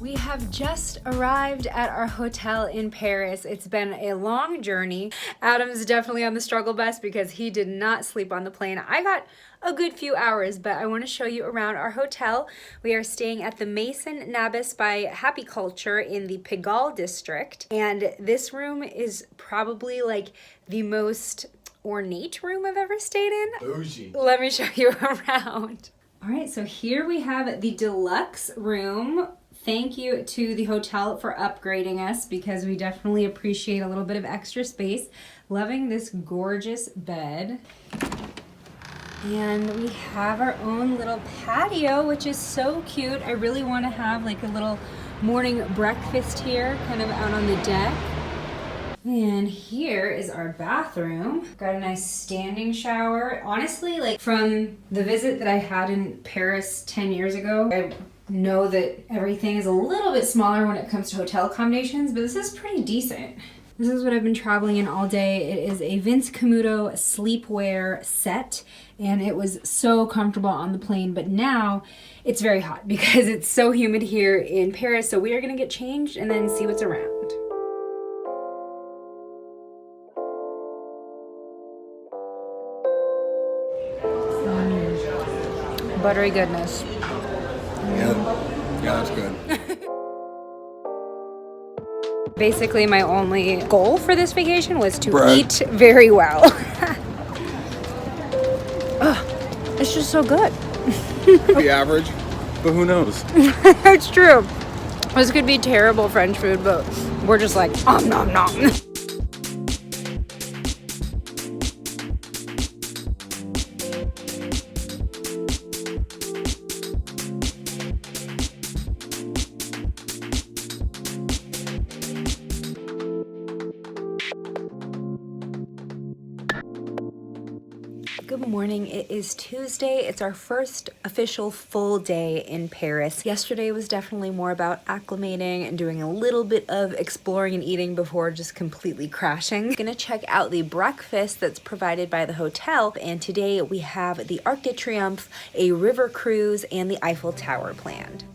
We have just arrived at our hotel in Paris. It's been a long journey. Adam's definitely on the struggle bus because he did not sleep on the plane. I got a good few hours, but I want to show you around our hotel. We are staying at the Maison Nabis by Happy Culture in the Pigalle district. And this room is probably like the most ornate room I've ever stayed in. Bougie. Let me show you around. All right, so here we have the deluxe room. Thank you to the hotel for upgrading us because we definitely appreciate a little bit of extra space. Loving this gorgeous bed. And we have our own little patio, which is so cute. I really want to have like a little morning breakfast here, kind of out on the deck. And here is our bathroom. Got a nice standing shower. Honestly, like from the visit that I had in Paris 10 years ago, I know that everything is a little bit smaller when it comes to hotel accommodations, but this is pretty decent. This is what I've been traveling in all day. It is a Vince Camuto sleepwear set, and it was so comfortable on the plane, but now it's very hot because it's so humid here in Paris, so we are gonna get changed and then see what's around. Buttery goodness. Yeah, that's good. Basically, my only goal for this vacation was to Bread. eat very well. Oh, it's just so good. The average, but who knows? It's true. This could be terrible French food, but we're just like, nom nom. Good morning. It is Tuesday. It's our first official full day in Paris. Yesterday was definitely more about acclimating and doing a little bit of exploring and eating before just completely crashing. I'm gonna check out the breakfast that's provided by the hotel, and today we have the Arc de Triomphe, a river cruise, and the Eiffel Tower planned.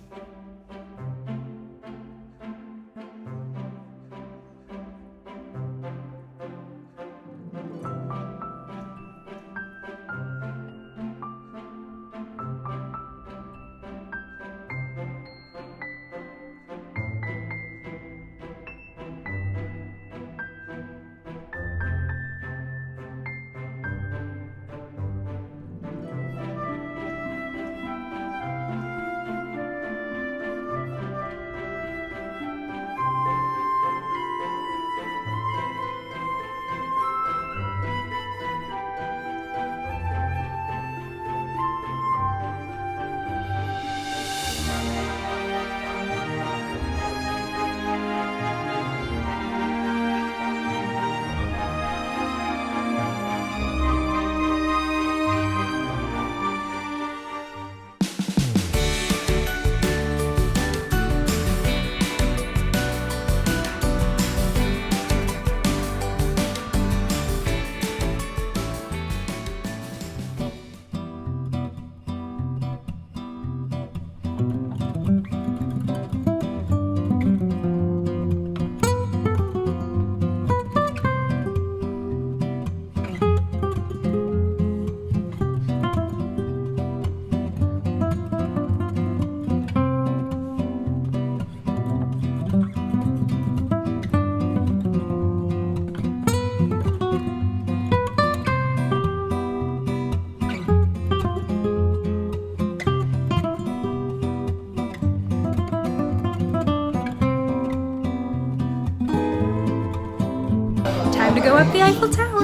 Time to go up the Eiffel Tower.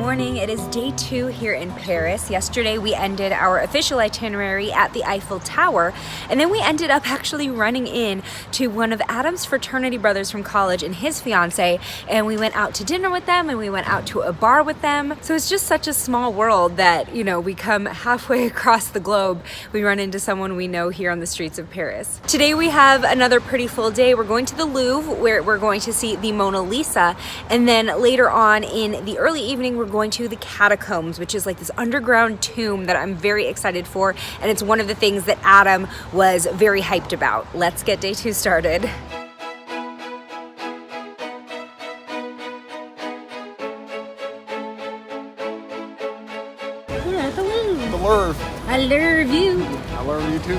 morning. It is day 2 here in Paris. Yesterday we ended our official itinerary at the Eiffel Tower, and then we ended up actually running in to one of Adam's fraternity brothers from college and his fiance, and we went out to dinner with them and we went out to a bar with them. So it's just such a small world that, you know, we come halfway across the globe, we run into someone we know here on the streets of Paris. Today we have another pretty full day. We're going to the Louvre, where we're going to see the Mona Lisa, and then later on in the early evening we're going to the catacombs, which is like this underground tomb that I'm very excited for, and it's one of the things that Adam was very hyped about. Let's get day 2 started. Yeah, the Louvre. The Louvre. I love you. I love you too.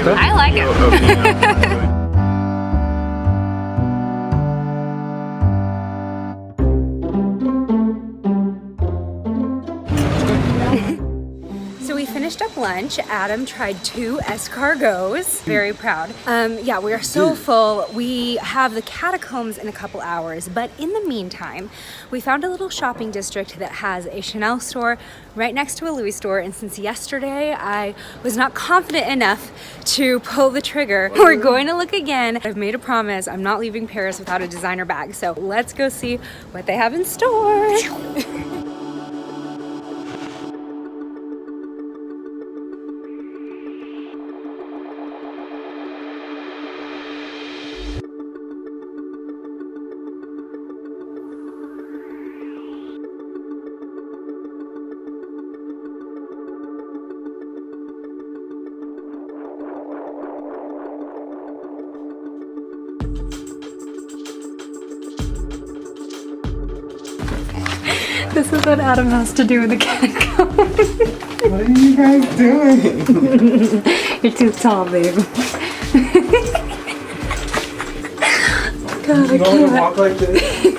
I like it. So we finished up lunch. Adam tried 2 escargots. Very proud. Yeah, we are so full. We have the catacombs in a couple hours, but in the meantime, we found a little shopping district that has a Chanel store right next to a Louis store, and since yesterday I was not confident enough to pull the trigger, we're going to look again. I've made a promise. I'm not leaving Paris without a designer bag, so let's go see what they have in store. This is what Adam has to do in the catacomb. What are you guys doing? You're too tall, babe. God, I can't. Walk like this.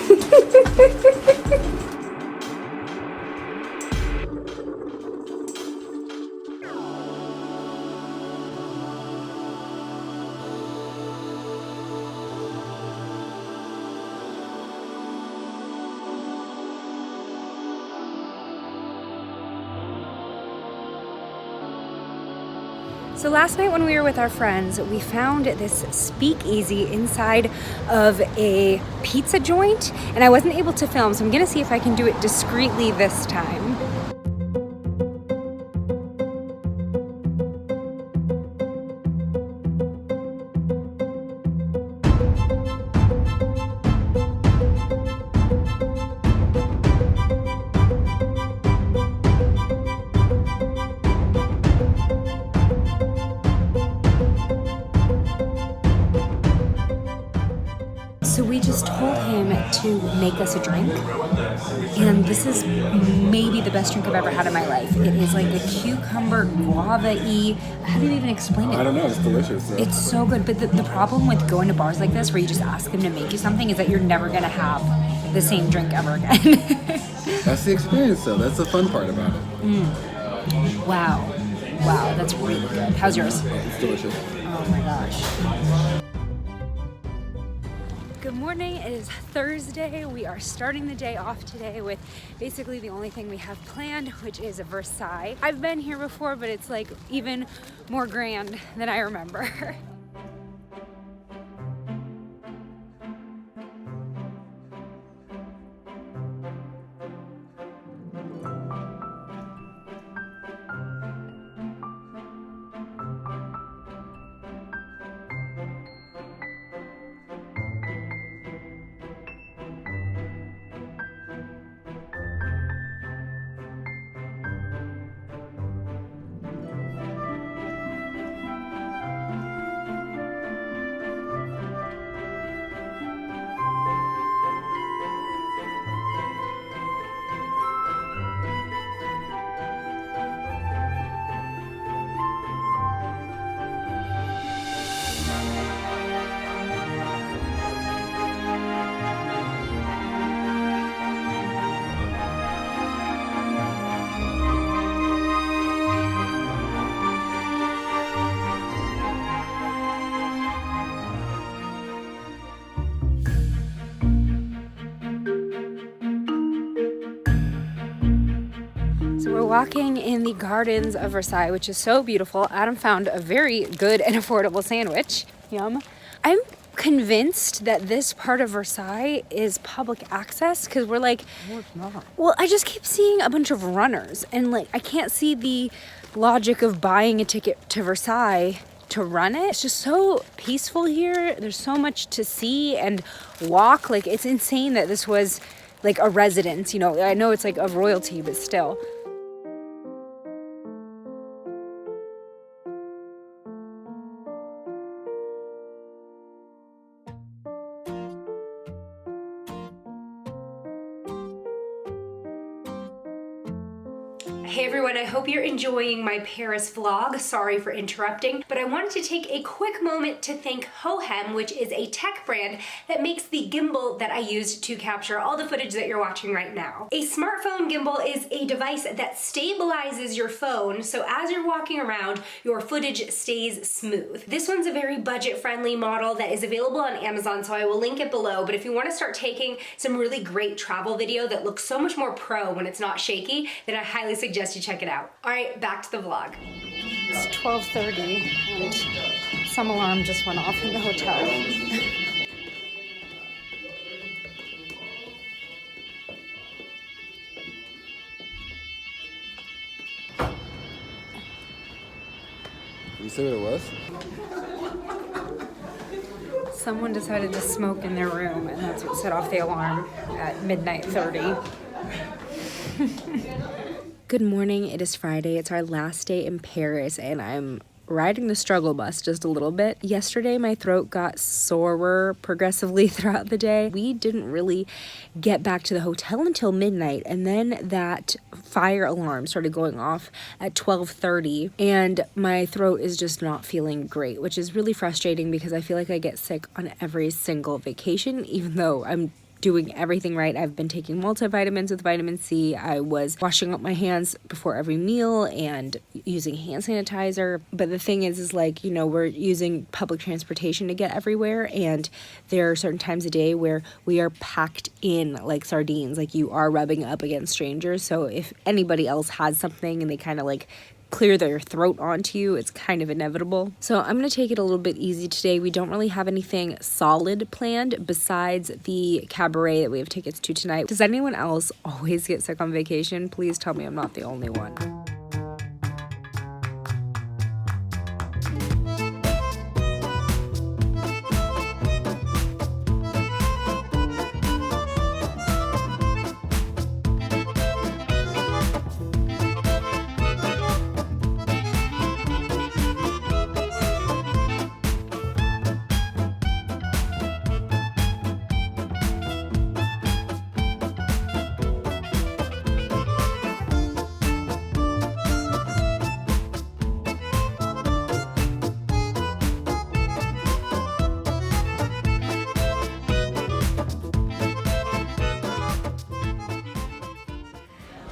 So last night when we were with our friends, we found this speakeasy inside of a pizza joint, and I wasn't able to film, so I'm gonna see if I can do it discreetly this time. So we just told him to make us a drink, and this is maybe the best drink I've ever had in my life. It is like a cucumber guava-y. How do you even explain it? I don't know, it's delicious. So. It's so good, but the problem with going to bars like this where you just ask them to make you something is that you're never gonna have the same drink ever again. That's the experience though, that's the fun part about it. Wow. Wow, that's really good. How's yours? It's delicious. Oh my gosh. Good Good morning, it is Thursday. We are starting the day off today with basically the only thing we have planned, which is Versailles. I've been here before, but it's like even more grand than I remember. So we're walking in the gardens of Versailles, which is so beautiful. Adam found a very good and affordable sandwich. Yum. I'm convinced that this part of Versailles is public access because we're like, No, it's not. well, I just keep seeing a bunch of runners and like I can't see the logic of buying a ticket to Versailles to run it. It's just so peaceful here. There's so much to see and walk. Like it's insane that this was like a residence, you know. I know it's like a royalty, but still. Hey everyone, I hope you're enjoying my Paris vlog. Sorry for interrupting, but I wanted to take a quick moment to thank Hohem, which is a tech brand that makes the gimbal that I used to capture all the footage that you're watching right now. A smartphone gimbal is a device that stabilizes your phone, so as you're walking around, your footage stays smooth. This one's a very budget-friendly model that is available on Amazon, so I will link it below, but if you want to start taking some really great travel video that looks so much more pro when it's not shaky, then I highly suggest you check it out. All right, back to the vlog. It's 12:30 and some alarm just went off in the hotel. You see what it was? Someone decided to smoke in their room and that's what set off the alarm at midnight 30. Good morning, it is Friday. It's our last day in Paris and I'm riding the struggle bus just a little bit. Yesterday my throat got sorer progressively throughout the day. We didn't really get back to the hotel until midnight and then that fire alarm started going off at 12:30 and my throat is just not feeling great, which is really frustrating because I feel like I get sick on every single vacation even though I'm doing everything right. I've been taking multivitamins with vitamin C. I was washing up my hands before every meal and using hand sanitizer. But the thing is like, you know, we're using public transportation to get everywhere. And there are certain times a day where we are packed in like sardines, like you are rubbing up against strangers. So if anybody else has something and they kind of like clear their throat onto you, it's kind of inevitable. So I'm gonna take it a little bit easy today. We don't really have anything solid planned besides the cabaret that we have tickets to tonight. Does anyone else always get sick on vacation? Please tell me I'm not the only one.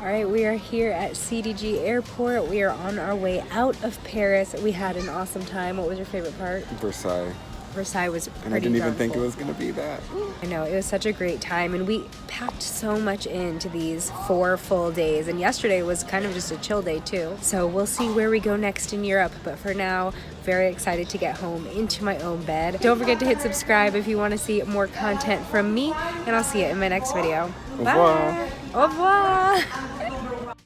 All right, we are here at CDG Airport. We are on our way out of Paris. We had an awesome time. What was your favorite part? Versailles. Versailles was pretty And I didn't even darn think it full. was gonna be that. I know, it was such a great time, and we packed so much into these 4 full days, and yesterday was kind of just a chill day too. So we'll see where we go next in Europe, but for now, very excited to get home into my own bed. Don't forget to hit subscribe if you want to see more content from me, and I'll see you in my next video. Au revoir. Bye! Au revoir!